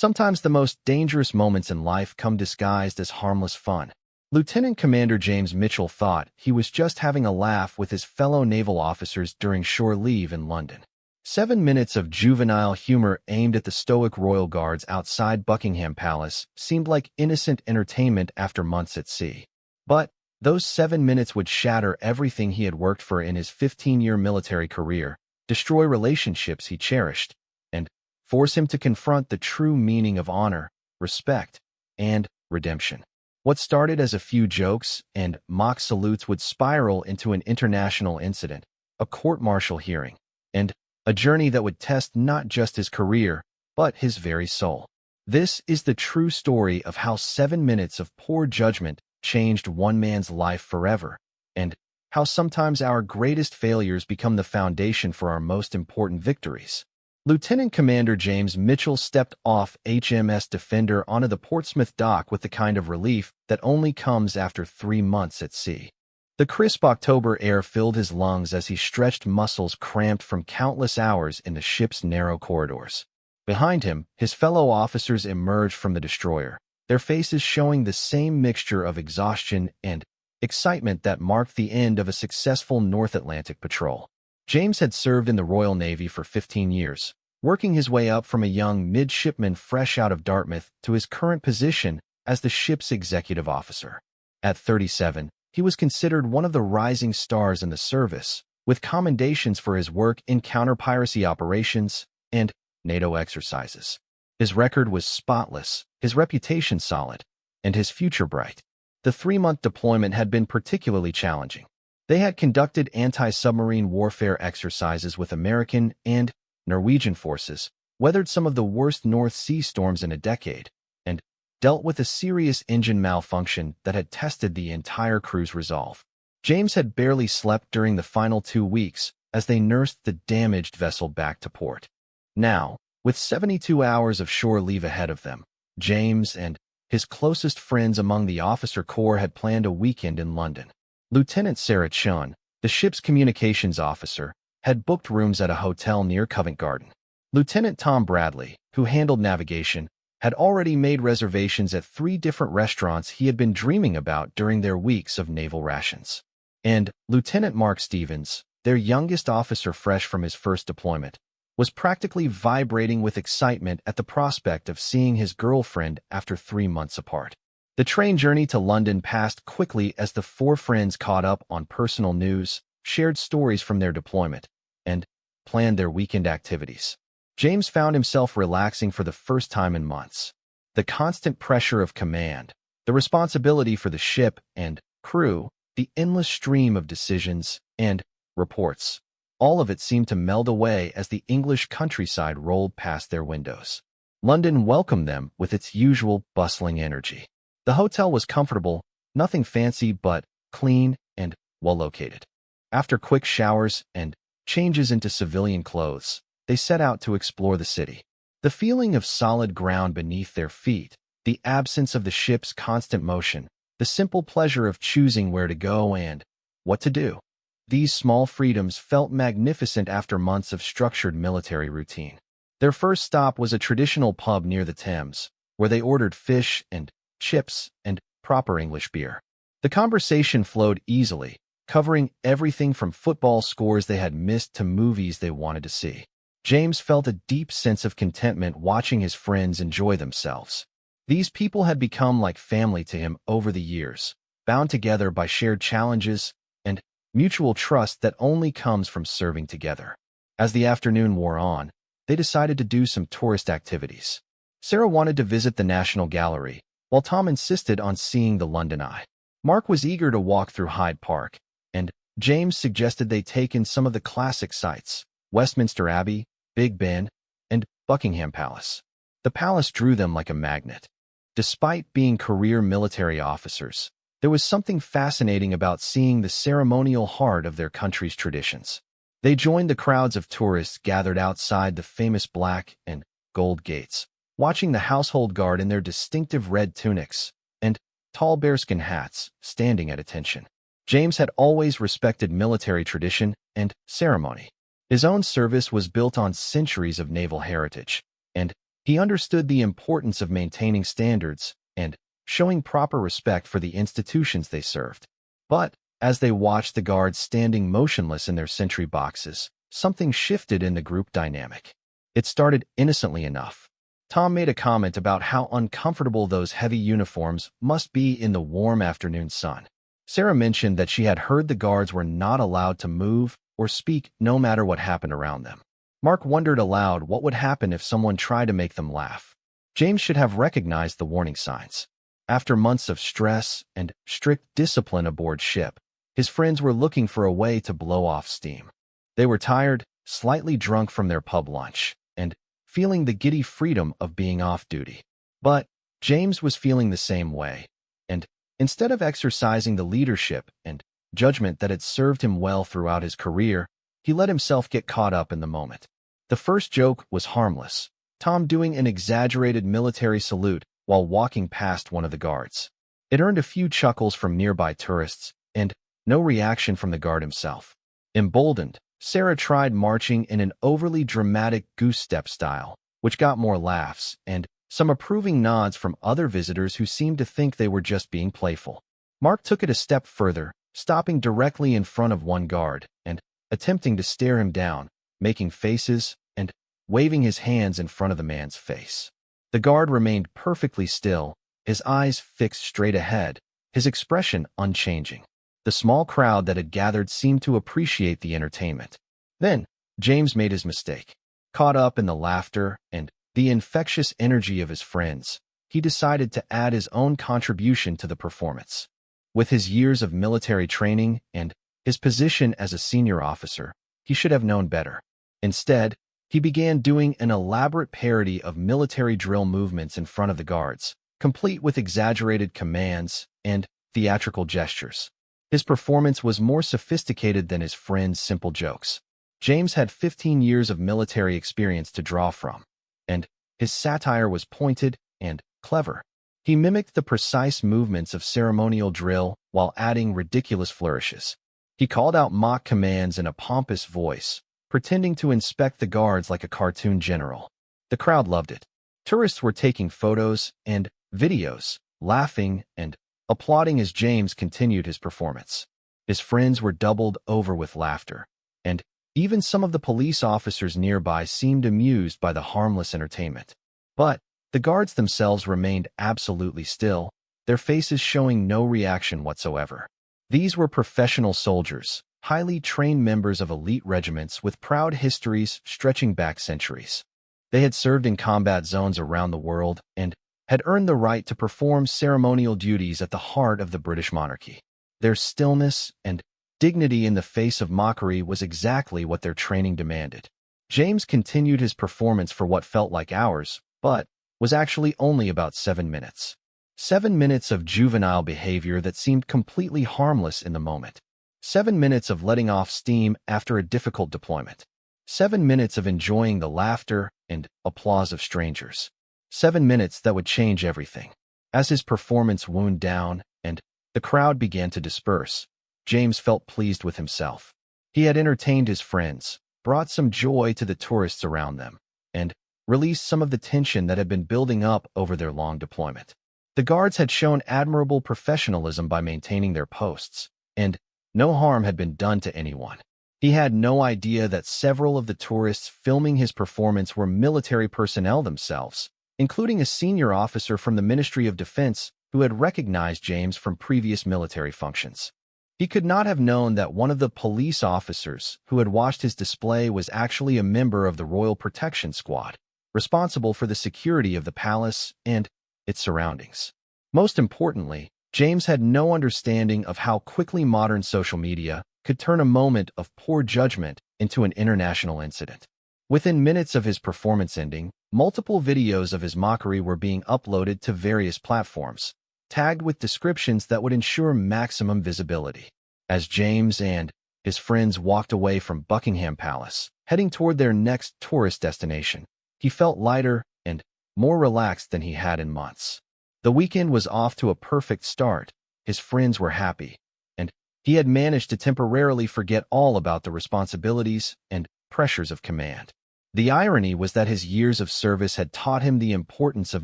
Sometimes the most dangerous moments in life come disguised as harmless fun. Lieutenant Commander James Mitchell thought he was just having a laugh with his fellow naval officers during shore leave in London. 7 minutes of juvenile humor aimed at the stoic royal guards outside Buckingham Palace seemed like innocent entertainment after months at sea. But those 7 minutes would shatter everything he had worked for in his 15-year military career, destroy relationships he cherished, and force him to confront the true meaning of honor, respect, and redemption. What started as a few jokes and mock salutes would spiral into an international incident, a court-martial hearing, and a journey that would test not just his career, but his very soul. This is the true story of how 7 minutes of poor judgment changed one man's life forever, and how sometimes our greatest failures become the foundation for our most important victories. Lieutenant Commander James Mitchell stepped off HMS Defender onto the Portsmouth dock with the kind of relief that only comes after 3 months at sea. The crisp October air filled his lungs as he stretched muscles cramped from countless hours in the ship's narrow corridors. Behind him, his fellow officers emerged from the destroyer, their faces showing the same mixture of exhaustion and excitement that marked the end of a successful North Atlantic patrol. James had served in the Royal Navy for 15 years, working his way up from a young midshipman fresh out of Dartmouth to his current position as the ship's executive officer. At 37, he was considered one of the rising stars in the service, with commendations for his work in counter-piracy operations and NATO exercises. His record was spotless, his reputation solid, and his future bright. The 3-month deployment had been particularly challenging. They had conducted anti-submarine warfare exercises with American and Norwegian forces, weathered some of the worst North Sea storms in a decade, and dealt with a serious engine malfunction that had tested the entire crew's resolve. James had barely slept during the final 2 weeks as they nursed the damaged vessel back to port. Now, with 72 hours of shore leave ahead of them, James and his closest friends among the officer corps had planned a weekend in London. Lieutenant Sarah Chun, the ship's communications officer, had booked rooms at a hotel near Covent Garden. Lieutenant Tom Bradley, who handled navigation, had already made reservations at 3 different restaurants he had been dreaming about during their weeks of naval rations. And Lieutenant Mark Stevens, their youngest officer fresh from his first deployment, was practically vibrating with excitement at the prospect of seeing his girlfriend after 3 months apart. The train journey to London passed quickly as the 4 friends caught up on personal news, shared stories from their deployment, and planned their weekend activities. James found himself relaxing for the first time in months. The constant pressure of command, the responsibility for the ship and crew, the endless stream of decisions and reports, all of it seemed to meld away as the English countryside rolled past their windows. London welcomed them with its usual bustling energy. The hotel was comfortable, nothing fancy but clean and well-located. After quick showers and changes into civilian clothes, they set out to explore the city. The feeling of solid ground beneath their feet, the absence of the ship's constant motion, the simple pleasure of choosing where to go and what to do. These small freedoms felt magnificent after months of structured military routine. Their first stop was a traditional pub near the Thames, where they ordered fish and chips and proper English beer. The conversation flowed easily, covering everything from football scores they had missed to movies they wanted to see. James felt a deep sense of contentment watching his friends enjoy themselves. These people had become like family to him over the years, bound together by shared challenges and mutual trust that only comes from serving together. As the afternoon wore on, they decided to do some tourist activities. Sarah wanted to visit the National Gallery, while Tom insisted on seeing the London Eye. Mark was eager to walk through Hyde Park, and James suggested they take in some of the classic sites, Westminster Abbey, Big Ben, and Buckingham Palace. The palace drew them like a magnet. Despite being career military officers, there was something fascinating about seeing the ceremonial heart of their country's traditions. They joined the crowds of tourists gathered outside the famous black and gold gates, watching the household guard in their distinctive red tunics and tall bearskin hats standing at attention. James had always respected military tradition and ceremony. His own service was built on centuries of naval heritage, and He understood the importance of maintaining standards and showing proper respect for the institutions they served. But as they watched the guards standing motionless in their sentry boxes, something shifted in the group dynamic. It started innocently enough. Tom made a comment about how uncomfortable those heavy uniforms must be in the warm afternoon sun. Sarah mentioned that she had heard the guards were not allowed to move or speak no matter what happened around them. Mark wondered aloud what would happen if someone tried to make them laugh. James should have recognized the warning signs. After months of stress and strict discipline aboard ship, his friends were looking for a way to blow off steam. They were tired, slightly drunk from their pub lunch, and feeling the giddy freedom of being off duty. But James was feeling the same way, and instead of exercising the leadership and judgment that had served him well throughout his career, he let himself get caught up in the moment. The first joke was harmless, Tom doing an exaggerated military salute while walking past one of the guards. It earned a few chuckles from nearby tourists, and no reaction from the guard himself. Emboldened, Sarah tried marching in an overly dramatic goose step style, which got more laughs and some approving nods from other visitors who seemed to think they were just being playful. Mark took it a step further, stopping directly in front of one guard and attempting to stare him down, making faces and waving his hands in front of the man's face. The guard remained perfectly still, his eyes fixed straight ahead, his expression unchanging. The small crowd that had gathered seemed to appreciate the entertainment. Then, James made his mistake. Caught up in the laughter and the infectious energy of his friends, he decided to add his own contribution to the performance. With his years of military training and his position as a senior officer, he should have known better. Instead, he began doing an elaborate parody of military drill movements in front of the guards, complete with exaggerated commands and theatrical gestures. His performance was more sophisticated than his friends' simple jokes. James had 15 years of military experience to draw from, and his satire was pointed and clever. He mimicked the precise movements of ceremonial drill while adding ridiculous flourishes. He called out mock commands in a pompous voice, pretending to inspect the guards like a cartoon general. The crowd loved it. Tourists were taking photos and videos, laughing and applauding as James continued his performance. His friends were doubled over with laughter, and even some of the police officers nearby seemed amused by the harmless entertainment. But the guards themselves remained absolutely still, their faces showing no reaction whatsoever. These were professional soldiers, highly trained members of elite regiments with proud histories stretching back centuries. They had served in combat zones around the world and had earned the right to perform ceremonial duties at the heart of the British monarchy. Their stillness and dignity in the face of mockery was exactly what their training demanded. James continued his performance for what felt like hours, but was actually only about 7 minutes. 7 minutes of juvenile behavior that seemed completely harmless in the moment. 7 minutes of letting off steam after a difficult deployment. 7 minutes of enjoying the laughter and applause of strangers. 7 minutes that would change everything. As his performance wound down and the crowd began to disperse, James felt pleased with himself. He had entertained his friends, brought some joy to the tourists around them, and released some of the tension that had been building up over their long deployment. The guards had shown admirable professionalism by maintaining their posts, and no harm had been done to anyone. He had no idea that several of the tourists filming his performance were military personnel themselves, including a senior officer from the Ministry of Defense who had recognized James from previous military functions. He could not have known that one of the police officers who had watched his display was actually a member of the Royal Protection Squad, responsible for the security of the palace and its surroundings. Most importantly, James had no understanding of how quickly modern social media could turn a moment of poor judgment into an international incident. Within minutes of his performance ending, multiple videos of his mockery were being uploaded to various platforms, tagged with descriptions that would ensure maximum visibility. As James and his friends walked away from Buckingham Palace, heading toward their next tourist destination, he felt lighter and more relaxed than he had in months. The weekend was off to a perfect start, his friends were happy, and he had managed to temporarily forget all about the responsibilities and pressures of command. The irony was that his years of service had taught him the importance of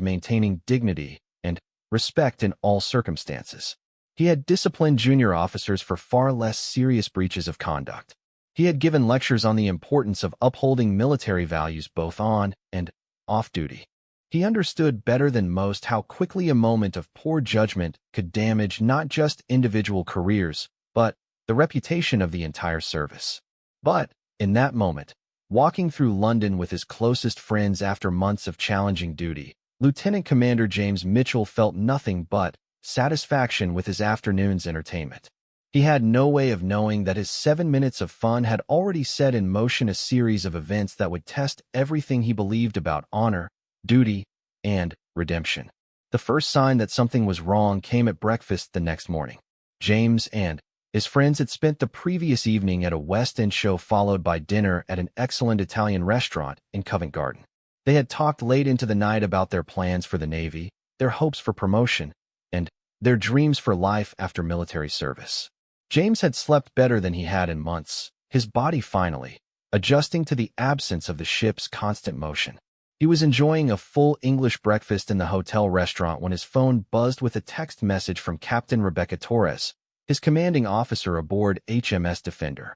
maintaining dignity and respect in all circumstances. He had disciplined junior officers for far less serious breaches of conduct. He had given lectures on the importance of upholding military values both on and off duty. He understood better than most how quickly a moment of poor judgment could damage not just individual careers, but the reputation of the entire service. But, in that moment, walking through London with his closest friends after months of challenging duty, Lieutenant Commander James Mitchell felt nothing but satisfaction with his afternoon's entertainment. He had no way of knowing that his 7 minutes of fun had already set in motion a series of events that would test everything he believed about honor, duty, and redemption. The first sign that something was wrong came at breakfast the next morning. James and his friends had spent the previous evening at a West End show followed by dinner at an excellent Italian restaurant in Covent Garden. They had talked late into the night about their plans for the Navy, their hopes for promotion, and their dreams for life after military service. James had slept better than he had in months, his body finally adjusting to the absence of the ship's constant motion. He was enjoying a full English breakfast in the hotel restaurant when his phone buzzed with a text message from Captain Rebecca Torres, his commanding officer aboard HMS Defender.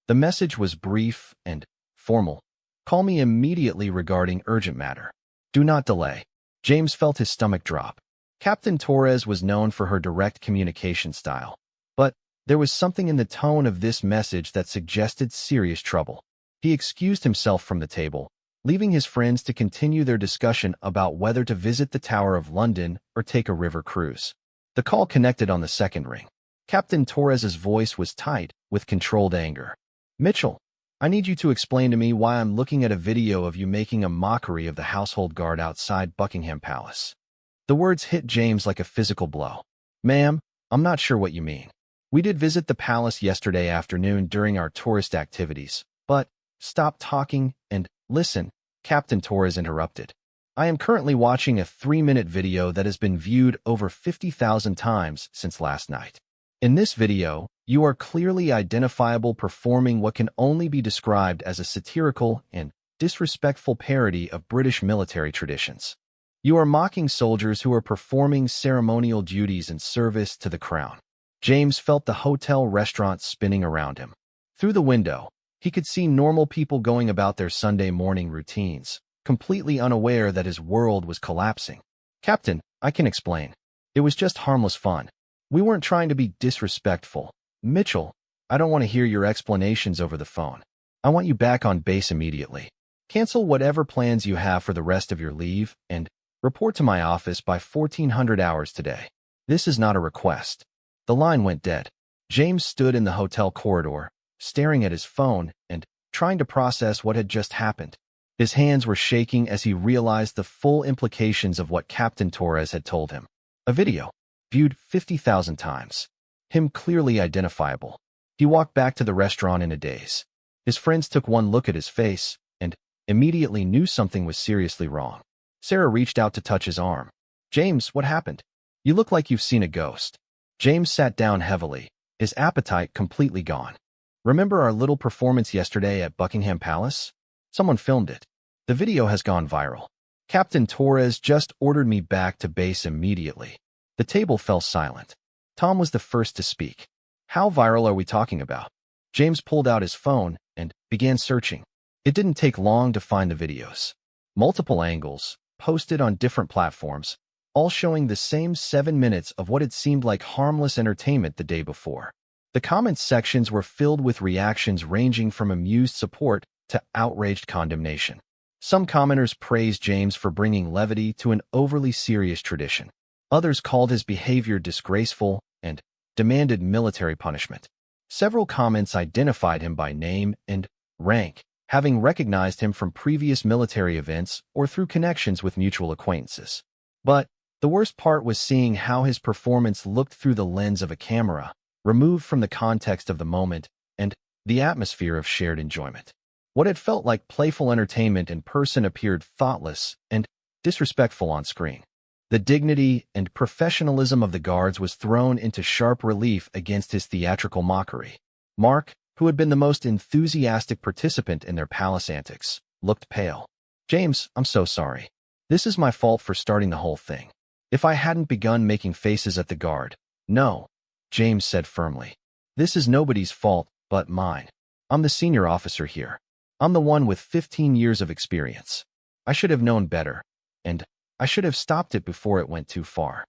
The message was brief and formal. "Call me immediately regarding urgent matter. Do not delay." James felt his stomach drop. Captain Torres was known for her direct communication style, but there was something in the tone of this message that suggested serious trouble. He excused himself from the table, leaving his friends to continue their discussion about whether to visit the Tower of London or take a river cruise. The call connected on the second ring. Captain Torres's voice was tight, with controlled anger. "Mitchell, I need you to explain to me why I'm looking at a video of you making a mockery of the household guard outside Buckingham Palace." The words hit James like a physical blow. "Ma'am, I'm not sure what you mean. We did visit the palace yesterday afternoon during our tourist activities, but stop talking and listen," Captain Torres interrupted. "I am currently watching a 3-minute video that has been viewed over 50,000 times since last night. In this video, you are clearly identifiable performing what can only be described as a satirical and disrespectful parody of British military traditions. You are mocking soldiers who are performing ceremonial duties in service to the crown." James felt the hotel restaurant spinning around him. Through the window, he could see normal people going about their Sunday morning routines, completely unaware that his world was collapsing. "Captain, I can explain. It was just harmless fun. We weren't trying to be disrespectful." "Mitchell, I don't want to hear your explanations over the phone. I want you back on base immediately. Cancel whatever plans you have for the rest of your leave and report to my office by 1400 hours today. This is not a request." The line went dead. James stood in the hotel corridor, staring at his phone and trying to process what had just happened. His hands were shaking as he realized the full implications of what Captain Torres had told him. A video, viewed 50,000 times. Him clearly identifiable. He walked back to the restaurant in a daze. His friends took one look at his face and immediately knew something was seriously wrong. Sarah reached out to touch his arm. "James, what happened? You look like you've seen a ghost." James sat down heavily, his appetite completely gone. "Remember our little performance yesterday at Buckingham Palace? Someone filmed it. The video has gone viral. Captain Torres just ordered me back to base immediately." The table fell silent. Tom was the first to speak. "How viral are we talking about?" James pulled out his phone and began searching. It didn't take long to find the videos. Multiple angles, posted on different platforms, all showing the same 7 minutes of what had seemed like harmless entertainment the day before. The comments sections were filled with reactions ranging from amused support to outraged condemnation. Some commenters praised James for bringing levity to an overly serious tradition. Others called his behavior disgraceful and demanded military punishment. Several comments identified him by name and rank, having recognized him from previous military events or through connections with mutual acquaintances. But the worst part was seeing how his performance looked through the lens of a camera, removed from the context of the moment and the atmosphere of shared enjoyment. What had felt like playful entertainment in person appeared thoughtless and disrespectful on screen. The dignity and professionalism of the guards was thrown into sharp relief against his theatrical mockery. Mark, who had been the most enthusiastic participant in their palace antics, looked pale. James, I'm so sorry. This is my fault for starting the whole thing. If I hadn't begun making faces at the guard. No, James said firmly. This is nobody's fault but mine. I'm the senior officer here. I'm the one with 15 years of experience. I should have known better, and I should have stopped it before it went too far.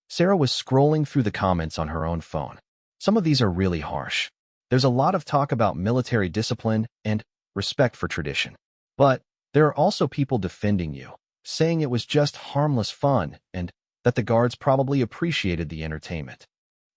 Sarah was scrolling through the comments on her own phone. Some of these are really harsh. There's a lot of talk about military discipline and respect for tradition. But there are also people defending you, saying it was just harmless fun and that the guards probably appreciated the entertainment.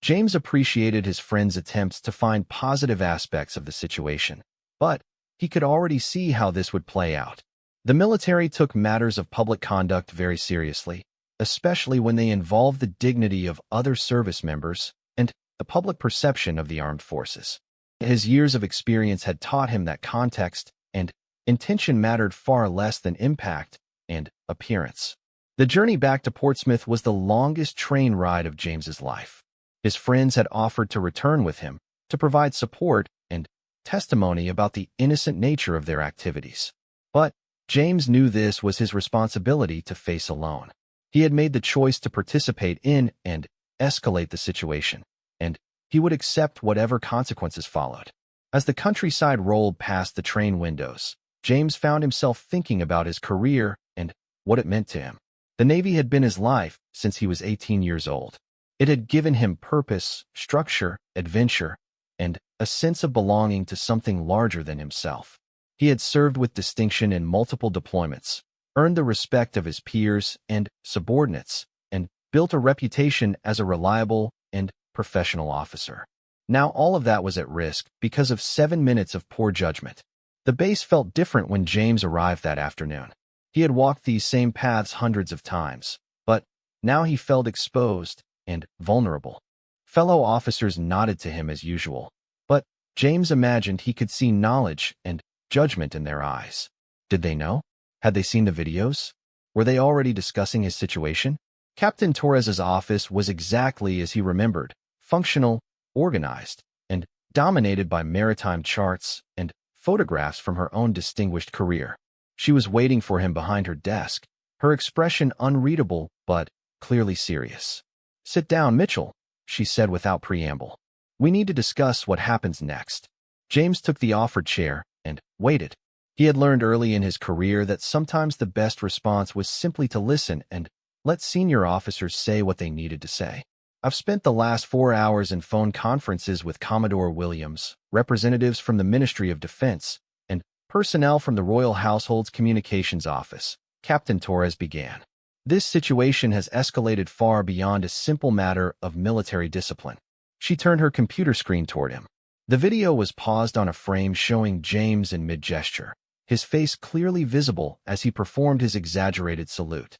James appreciated his friend's attempts to find positive aspects of the situation, but he could already see how this would play out. The military took matters of public conduct very seriously, especially when they involved the dignity of other service members and the public perception of the armed forces. His years of experience had taught him that context and intention mattered far less than impact and appearance. The journey back to Portsmouth was the longest train ride of James's life. His friends had offered to return with him to provide support and testimony about the innocent nature of their activities. But James knew this was his responsibility to face alone. He had made the choice to participate in and escalate the situation, and he would accept whatever consequences followed. As the countryside rolled past the train windows, James found himself thinking about his career and what it meant to him. The Navy had been his life since he was 18 years old. It had given him purpose, structure, adventure, and a sense of belonging to something larger than himself. He had served with distinction in multiple deployments, earned the respect of his peers and subordinates, and built a reputation as a reliable and professional officer. Now all of that was at risk because of 7 minutes of poor judgment. The base felt different when James arrived that afternoon. He had walked these same paths hundreds of times, but now he felt exposed and vulnerable. Fellow officers nodded to him as usual, but James imagined he could see knowledge and judgment in their eyes. Did they know? Had they seen the videos? Were they already discussing his situation? Captain Torres's office was exactly as he remembered, functional, organized, and dominated by maritime charts and photographs from her own distinguished career. She was waiting for him behind her desk, her expression unreadable but clearly serious. "Sit down, Mitchell," she said without preamble. "We need to discuss what happens next." James took the offered chair and waited. He had learned early in his career that sometimes the best response was simply to listen and let senior officers say what they needed to say. "I've spent the last 4 hours in phone conferences with Commodore Williams, representatives from the Ministry of Defense, and personnel from the Royal Household's Communications Office," Captain Torres began. "This situation has escalated far beyond a simple matter of military discipline." She turned her computer screen toward him. The video was paused on a frame showing James in mid-gesture, his face clearly visible as he performed his exaggerated salute.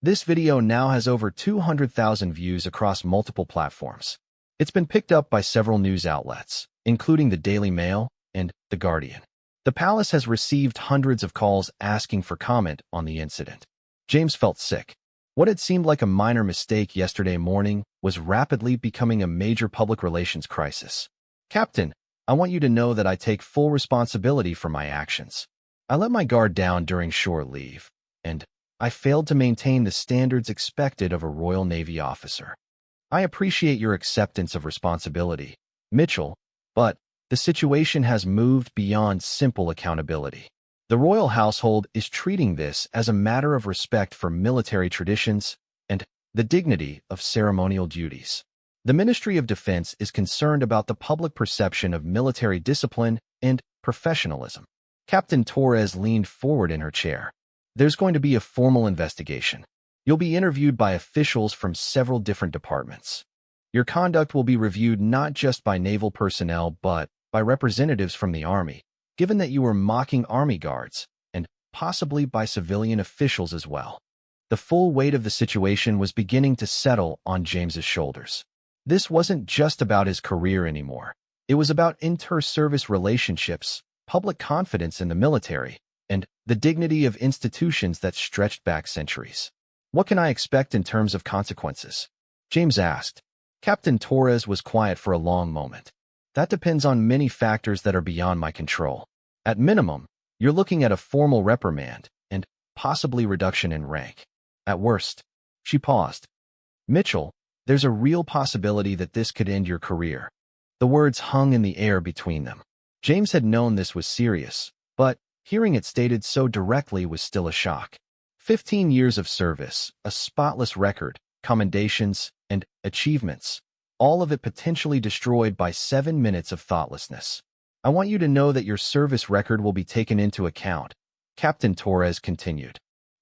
This video now has over 200,000 views across multiple platforms. It's been picked up by several news outlets, including the Daily Mail and The Guardian. The palace has received hundreds of calls asking for comment on the incident. James felt sick. What had seemed like a minor mistake yesterday morning was rapidly becoming a major public relations crisis. "Captain, I want you to know that I take full responsibility for my actions. I let my guard down during shore leave, and I failed to maintain the standards expected of a Royal Navy officer. I appreciate your acceptance of responsibility, Mitchell, but the situation has moved beyond simple accountability. The royal household is treating this as a matter of respect for military traditions and the dignity of ceremonial duties. The Ministry of Defense is concerned about the public perception of military discipline and professionalism." Captain Torres leaned forward in her chair. "There's going to be a formal investigation. You'll be interviewed by officials from several different departments. Your conduct will be reviewed not just by naval personnel but by representatives from the Army, given that you were mocking Army guards, and possibly by civilian officials as well." The full weight of the situation was beginning to settle on James's shoulders. This wasn't just about his career anymore. It was about inter-service relationships, public confidence in the military, and the dignity of institutions that stretched back centuries. "What can I expect in terms of consequences?" James asked. Captain Torres was quiet for a long moment. "That depends on many factors that are beyond my control. At minimum, You're looking at a formal reprimand and possibly reduction in rank. At worst. She paused. Mitchell, there's a real possibility that this could end your career. The words hung in the air between them. James had known this was serious, but hearing it stated so directly was still a shock. 15 years of service, a spotless record, commendations, and achievements, all of it potentially destroyed by 7 minutes of thoughtlessness. I want you to know that your service record will be taken into account, Captain Torres continued.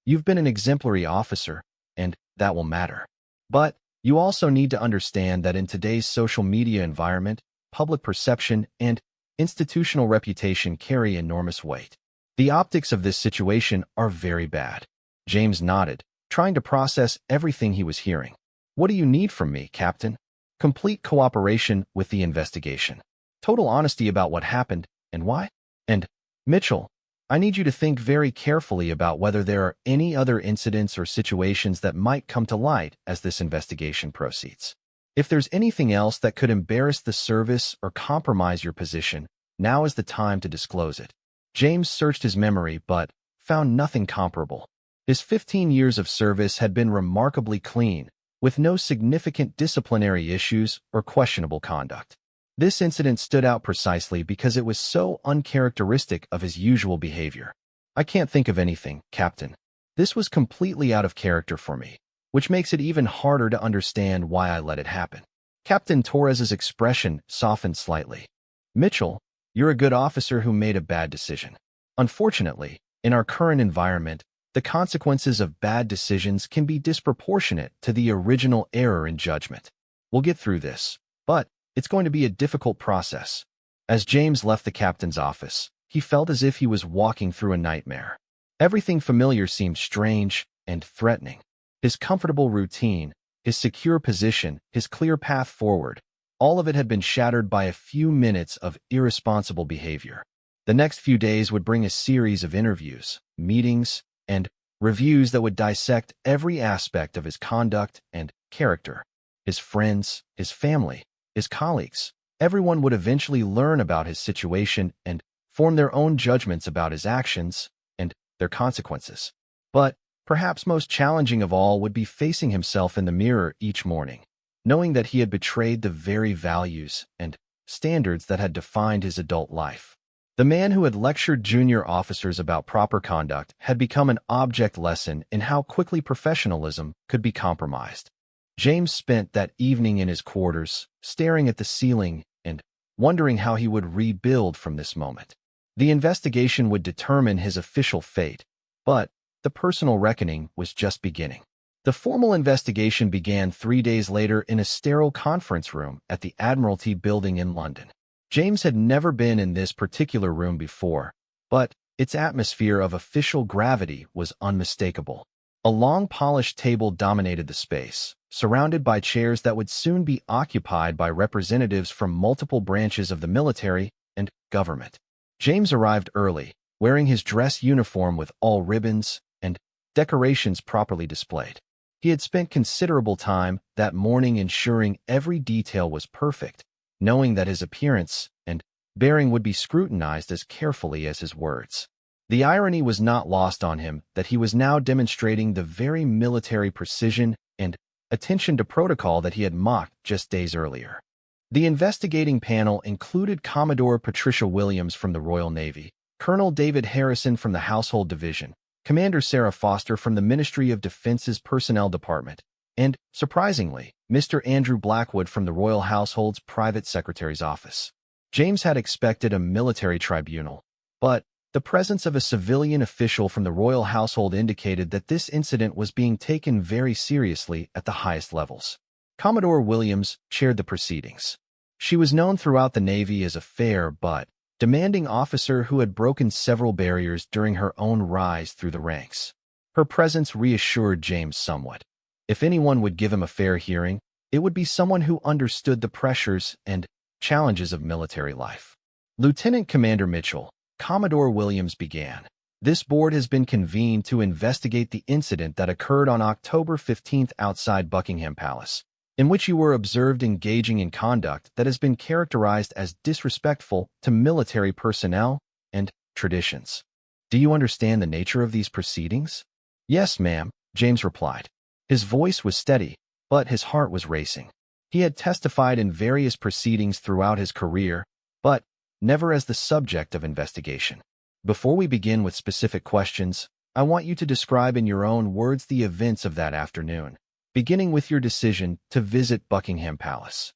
You've been an exemplary officer, and that will matter. But you also need to understand that in today's social media environment, public perception and institutional reputation carry enormous weight. The optics of this situation are very bad. James nodded, trying to process everything he was hearing. What do you need from me, Captain? Complete cooperation with the investigation. Total honesty about what happened and why. And, Mitchell, I need you to think very carefully about whether there are any other incidents or situations that might come to light as this investigation proceeds. If there's anything else that could embarrass the service or compromise your position, now is the time to disclose it. James searched his memory but found nothing comparable. His 15 years of service had been remarkably clean, with no significant disciplinary issues or questionable conduct. This incident stood out precisely because it was so uncharacteristic of his usual behavior. I can't think of anything, Captain. This was completely out of character for me, which makes it even harder to understand why I let it happen. Captain Torres's expression softened slightly. Mitchell, you're a good officer who made a bad decision. Unfortunately, in our current environment, the consequences of bad decisions can be disproportionate to the original error in judgment. We'll get through this, but it's going to be a difficult process. As James left the captain's office, he felt as if he was walking through a nightmare. Everything familiar seemed strange and threatening. His comfortable routine, his secure position, his clear path forward, all of it had been shattered by a few minutes of irresponsible behavior. The next few days would bring a series of interviews, meetings, and reviews that would dissect every aspect of his conduct and character. His friends, his family, his colleagues, everyone would eventually learn about his situation and form their own judgments about his actions and their consequences. But perhaps most challenging of all would be facing himself in the mirror each morning, knowing that he had betrayed the very values and standards that had defined his adult life. The man who had lectured junior officers about proper conduct had become an object lesson in how quickly professionalism could be compromised. James spent that evening in his quarters, staring at the ceiling and wondering how he would rebuild from this moment. The investigation would determine his official fate, but the personal reckoning was just beginning. The formal investigation began 3 days later in a sterile conference room at the Admiralty Building in London. James had never been in this particular room before, but its atmosphere of official gravity was unmistakable. A long polished table dominated the space, surrounded by chairs that would soon be occupied by representatives from multiple branches of the military and government. James arrived early, wearing his dress uniform with all ribbons and decorations properly displayed. He had spent considerable time that morning ensuring every detail was perfect, knowing that his appearance and bearing would be scrutinized as carefully as his words. The irony was not lost on him that he was now demonstrating the very military precision and attention to protocol that he had mocked just days earlier. The investigating panel included Commodore Patricia Williams from the Royal Navy, Colonel David Harrison from the Household Division, Commander Sarah Foster from the Ministry of Defense's Personnel Department, and, surprisingly, Mr. Andrew Blackwood from the Royal Household's Private Secretary's Office. James had expected a military tribunal, but the presence of a civilian official from the Royal Household indicated that this incident was being taken very seriously at the highest levels. Commodore Williams chaired the proceedings. She was known throughout the Navy as a fair but demanding officer who had broken several barriers during her own rise through the ranks. Her presence reassured James somewhat. If anyone would give him a fair hearing, it would be someone who understood the pressures and challenges of military life. Lieutenant Commander Mitchell, Commodore Williams began. This board has been convened to investigate the incident that occurred on October 15th outside Buckingham Palace, in which you were observed engaging in conduct that has been characterized as disrespectful to military personnel and traditions. Do you understand the nature of these proceedings? Yes, ma'am, James replied. His voice was steady, but his heart was racing. He had testified in various proceedings throughout his career, but never as the subject of investigation. Before we begin with specific questions, I want you to describe in your own words the events of that afternoon, beginning with your decision to visit Buckingham Palace.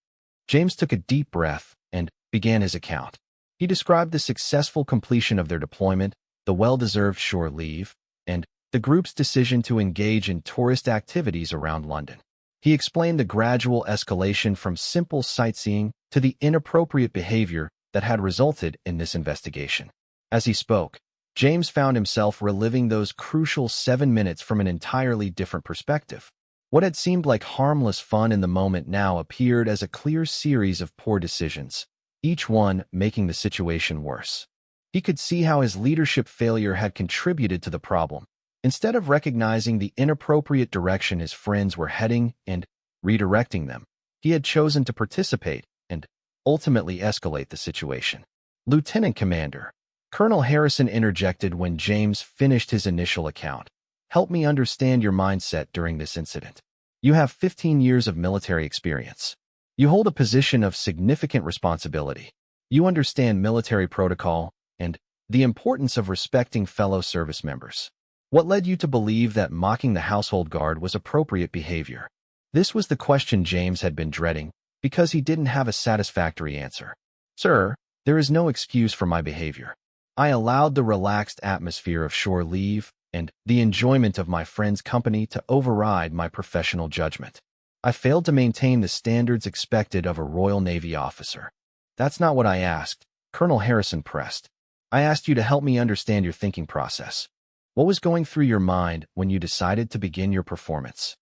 James took a deep breath and began his account. He described the successful completion of their deployment, the well-deserved shore leave, and the group's decision to engage in tourist activities around London. He explained the gradual escalation from simple sightseeing to the inappropriate behavior that had resulted in this investigation. As he spoke, James found himself reliving those crucial 7 minutes from an entirely different perspective. What had seemed like harmless fun in the moment now appeared as a clear series of poor decisions, each one making the situation worse. He could see how his leadership failure had contributed to the problem. Instead of recognizing the inappropriate direction his friends were heading and redirecting them, he had chosen to participate and ultimately escalate the situation. Lieutenant Commander, Colonel Harrison interjected when James finished his initial account. Help me understand your mindset during this incident. You have 15 years of military experience. You hold a position of significant responsibility. You understand military protocol and the importance of respecting fellow service members. What led you to believe that mocking the household guard was appropriate behavior? This was the question James had been dreading because he didn't have a satisfactory answer. Sir, there is no excuse for my behavior. I allowed the relaxed atmosphere of shore leave and the enjoyment of my friend's company to override my professional judgment. I failed to maintain the standards expected of a Royal Navy officer. That's not what I asked, Colonel Harrison pressed. I asked you to help me understand your thinking process. What was going through your mind when you decided to begin your performance?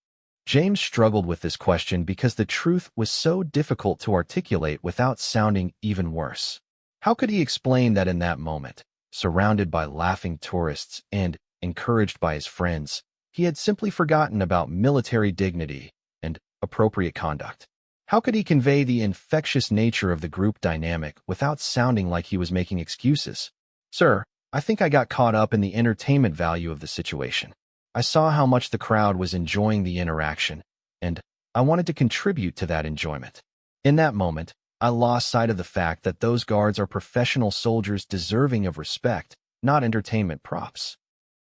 James struggled with this question because the truth was so difficult to articulate without sounding even worse. How could he explain that in that moment, surrounded by laughing tourists and encouraged by his friends, he had simply forgotten about military dignity and appropriate conduct? How could he convey the infectious nature of the group dynamic without sounding like he was making excuses? Sir, I think I got caught up in the entertainment value of the situation. I saw how much the crowd was enjoying the interaction, and I wanted to contribute to that enjoyment. In that moment, I lost sight of the fact that those guards are professional soldiers deserving of respect, not entertainment props.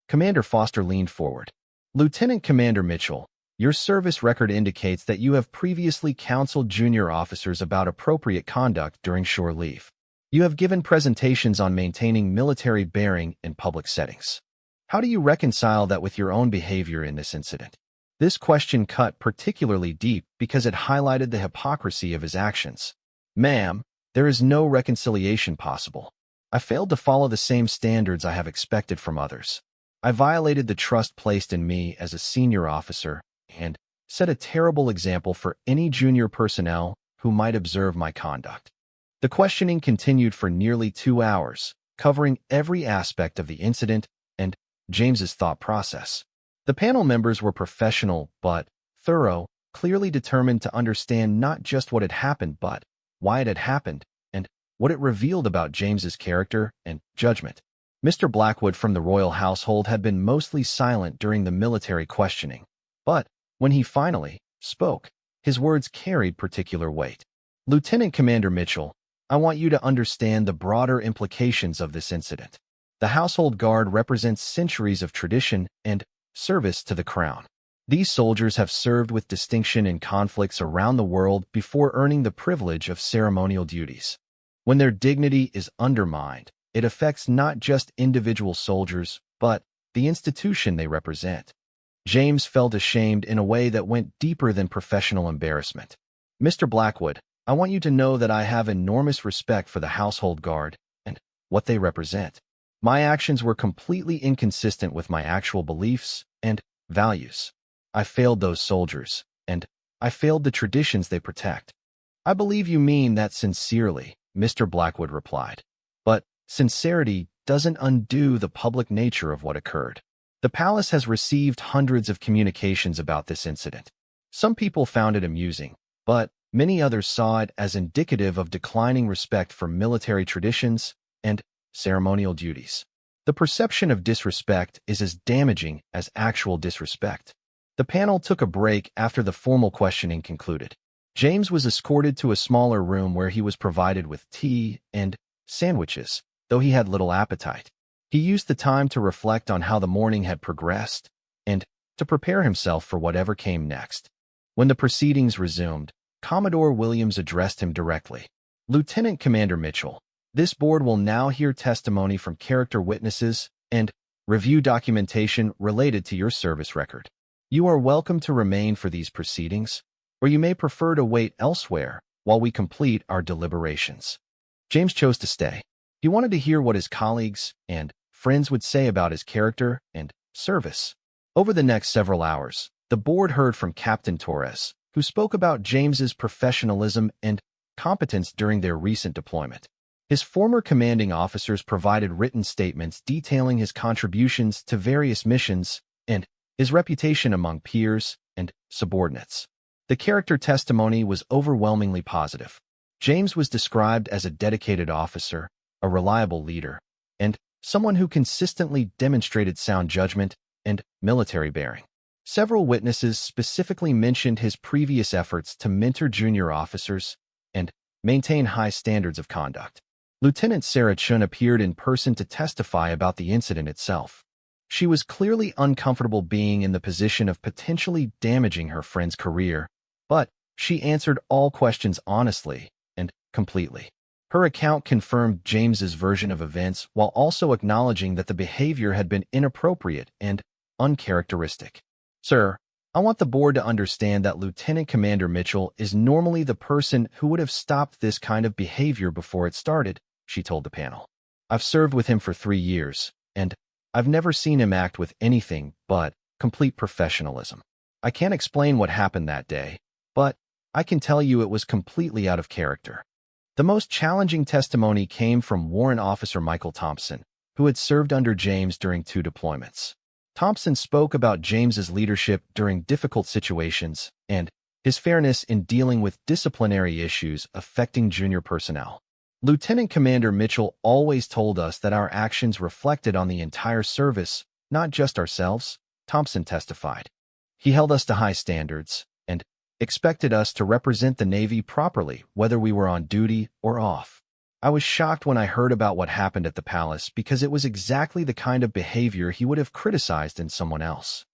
Commander Foster leaned forward. Lieutenant Commander Mitchell, your service record indicates that you have previously counseled junior officers about appropriate conduct during shore leave. You have given presentations on maintaining military bearing in public settings. How do you reconcile that with your own behavior in this incident? This question cut particularly deep because it highlighted the hypocrisy of his actions. Ma'am, there is no reconciliation possible. I failed to follow the same standards I have expected from others. I violated the trust placed in me as a senior officer and set a terrible example for any junior personnel who might observe my conduct. The questioning continued for nearly 2 hours, covering every aspect of the incident and James's thought process. The panel members were professional but thorough, clearly determined to understand not just what had happened but why it had happened and what it revealed about James's character and judgment. Mr. Blackwood from the royal household had been mostly silent during the military questioning, but when he finally spoke, his words carried particular weight. Lieutenant Commander Mitchell, I want you to understand the broader implications of this incident. The household guard represents centuries of tradition and service to the crown. These soldiers have served with distinction in conflicts around the world before earning the privilege of ceremonial duties. When their dignity is undermined, it affects not just individual soldiers, but the institution they represent. James felt ashamed in a way that went deeper than professional embarrassment. Mr. Blackwood, I want you to know that I have enormous respect for the household guard and what they represent. My actions were completely inconsistent with my actual beliefs and values. I failed those soldiers, and I failed the traditions they protect. I believe you mean that sincerely, Mr. Blackwood replied. But sincerity doesn't undo the public nature of what occurred. The palace has received hundreds of communications about this incident. Some people found it amusing, but many others saw it as indicative of declining respect for military traditions and ceremonial duties. The perception of disrespect is as damaging as actual disrespect. The panel took a break after the formal questioning concluded. James was escorted to a smaller room where he was provided with tea and sandwiches, though he had little appetite. He used the time to reflect on how the morning had progressed and to prepare himself for whatever came next. When the proceedings resumed, Commodore Williams addressed him directly. Lieutenant Commander Mitchell, this board will now hear testimony from character witnesses and review documentation related to your service record. You are welcome to remain for these proceedings, or you may prefer to wait elsewhere while we complete our deliberations. James chose to stay. He wanted to hear what his colleagues and friends would say about his character and service. Over the next several hours, the board heard from Captain Torres, who spoke about James's professionalism and competence during their recent deployment. His former commanding officers provided written statements detailing his contributions to various missions and his reputation among peers and subordinates. The character testimony was overwhelmingly positive. James was described as a dedicated officer, a reliable leader, and someone who consistently demonstrated sound judgment and military bearing. Several witnesses specifically mentioned his previous efforts to mentor junior officers and maintain high standards of conduct. Lieutenant Sarah Chun appeared in person to testify about the incident itself. She was clearly uncomfortable being in the position of potentially damaging her friend's career, but she answered all questions honestly and completely. Her account confirmed James's version of events while also acknowledging that the behavior had been inappropriate and uncharacteristic. Sir, I want the board to understand that Lieutenant Commander Mitchell is normally the person who would have stopped this kind of behavior before it started, she told the panel. I've served with him for 3 years, and I've never seen him act with anything but complete professionalism. I can't explain what happened that day, but I can tell you it was completely out of character. The most challenging testimony came from Warrant Officer Michael Thompson, who had served under James during 2 deployments. Thompson spoke about James's leadership during difficult situations and his fairness in dealing with disciplinary issues affecting junior personnel. Lieutenant Commander Mitchell always told us that our actions reflected on the entire service, not just ourselves, Thompson testified. He held us to high standards and expected us to represent the Navy properly, whether we were on duty or off. I was shocked when I heard about what happened at the palace because it was exactly the kind of behavior he would have criticized in someone else.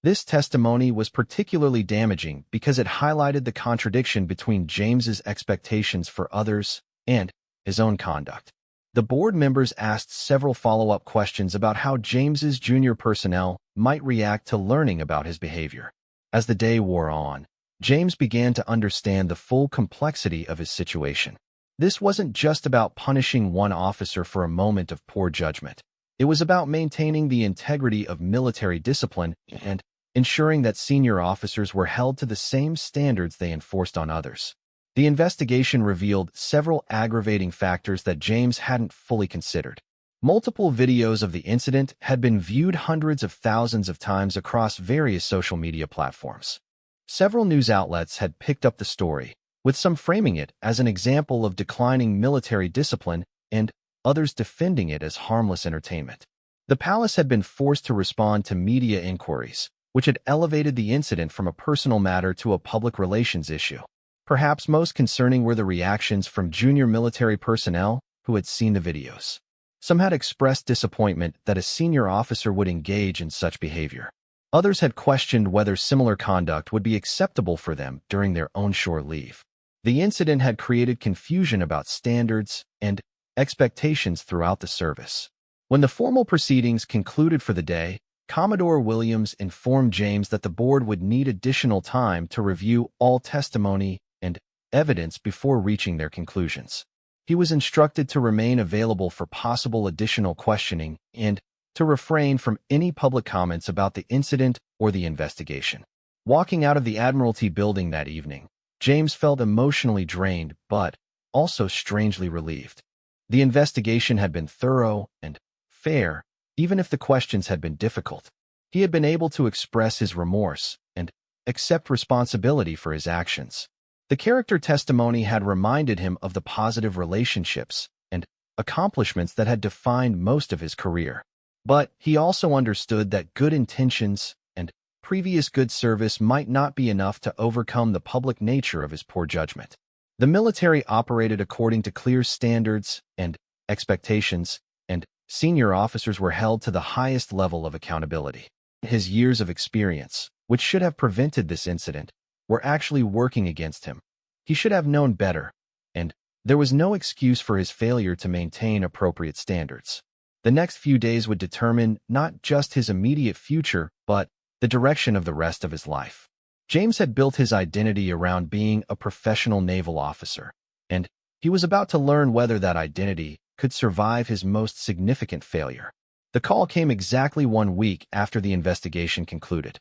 This testimony was particularly damaging because it highlighted the contradiction between James's expectations for others and his own conduct. The board members asked several follow-up questions about how James's junior personnel might react to learning about his behavior. As the day wore on, James began to understand the full complexity of his situation. This wasn't just about punishing one officer for a moment of poor judgment. It was about maintaining the integrity of military discipline and ensuring that senior officers were held to the same standards they enforced on others. The investigation revealed several aggravating factors that James hadn't fully considered. Multiple videos of the incident had been viewed hundreds of thousands of times across various social media platforms. Several news outlets had picked up the story, with some framing it as an example of declining military discipline and others defending it as harmless entertainment. The palace had been forced to respond to media inquiries, which had elevated the incident from a personal matter to a public relations issue. Perhaps most concerning were the reactions from junior military personnel who had seen the videos. Some had expressed disappointment that a senior officer would engage in such behavior. Others had questioned whether similar conduct would be acceptable for them during their own shore leave. The incident had created confusion about standards and expectations throughout the service. When the formal proceedings concluded for the day, Commodore Williams informed James that the board would need additional time to review all testimony and evidence before reaching their conclusions. He was instructed to remain available for possible additional questioning and to refrain from any public comments about the incident or the investigation. Walking out of the Admiralty building that evening, James felt emotionally drained but also strangely relieved. The investigation had been thorough and fair, even if the questions had been difficult. He had been able to express his remorse and accept responsibility for his actions. The character testimony had reminded him of the positive relationships and accomplishments that had defined most of his career. But he also understood that good intentions and previous good service might not be enough to overcome the public nature of his poor judgment. The military operated according to clear standards and expectations, and senior officers were held to the highest level of accountability. His years of experience, which should have prevented this incident, were actually working against him. He should have known better, and there was no excuse for his failure to maintain appropriate standards. The next few days would determine not just his immediate future, but the direction of the rest of his life. James had built his identity around being a professional naval officer, and he was about to learn whether that identity could survive his most significant failure. The call came exactly 1 week after the investigation concluded.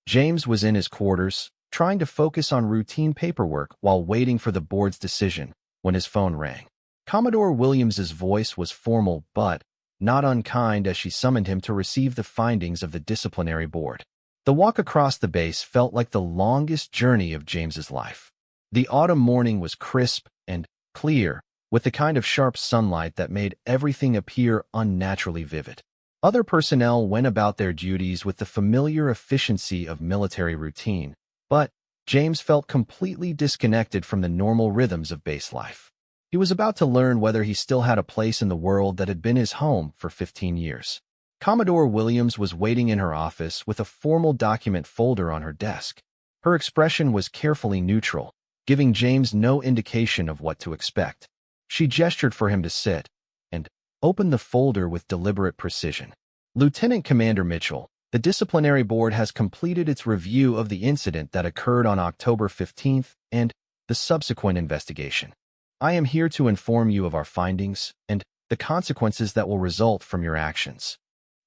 James was in his quarters, trying to focus on routine paperwork while waiting for the board's decision, when his phone rang. Commodore Williams's voice was formal but not unkind as she summoned him to receive the findings of the disciplinary board. The walk across the base felt like the longest journey of James's life. The autumn morning was crisp and clear, with the kind of sharp sunlight that made everything appear unnaturally vivid. Other personnel went about their duties with the familiar efficiency of military routine, but James felt completely disconnected from the normal rhythms of base life. He was about to learn whether he still had a place in the world that had been his home for 15 years. Commodore Williams was waiting in her office with a formal document folder on her desk. Her expression was carefully neutral, giving James no indication of what to expect. She gestured for him to sit and opened the folder with deliberate precision. Lieutenant Commander Mitchell, the disciplinary board has completed its review of the incident that occurred on October 15th and the subsequent investigation. I am here to inform you of our findings and the consequences that will result from your actions.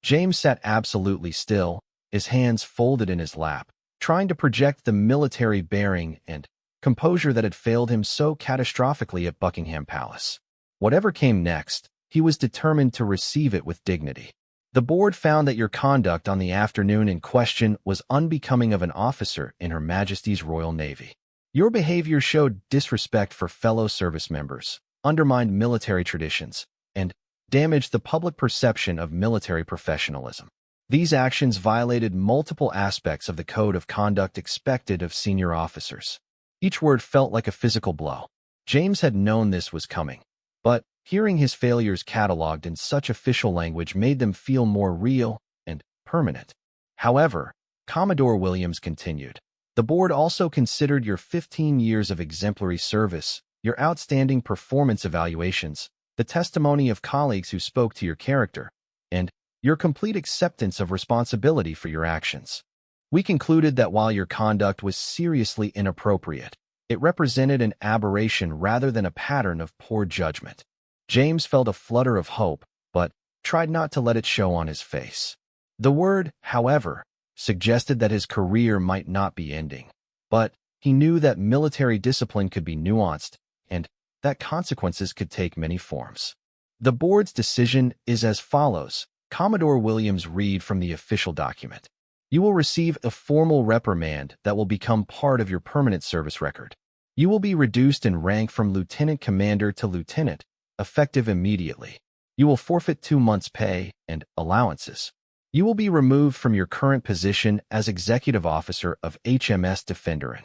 James sat absolutely still, his hands folded in his lap, trying to project the military bearing and composure that had failed him so catastrophically at Buckingham Palace. Whatever came next, he was determined to receive it with dignity. The board found that your conduct on the afternoon in question was unbecoming of an officer in Her Majesty's Royal Navy. Your behavior showed disrespect for fellow service members, undermined military traditions, and damaged the public perception of military professionalism. These actions violated multiple aspects of the code of conduct expected of senior officers. Each word felt like a physical blow. James had known this was coming, but hearing his failures catalogued in such official language made them feel more real and permanent. However, Commodore Williams continued. The board also considered your 15 years of exemplary service, your outstanding performance evaluations, the testimony of colleagues who spoke to your character, and your complete acceptance of responsibility for your actions. We concluded that while your conduct was seriously inappropriate, it represented an aberration rather than a pattern of poor judgment. James felt a flutter of hope, but tried not to let it show on his face. The word, however, suggested that his career might not be ending, but he knew that military discipline could be nuanced and that consequences could take many forms. The board's decision is as follows. Commodore Williams read from the official document. You will receive a formal reprimand that will become part of your permanent service record. You will be reduced in rank from lieutenant commander to lieutenant, effective immediately. You will forfeit 2 months' pay and allowances. You will be removed from your current position as executive officer of HMS Defenderin.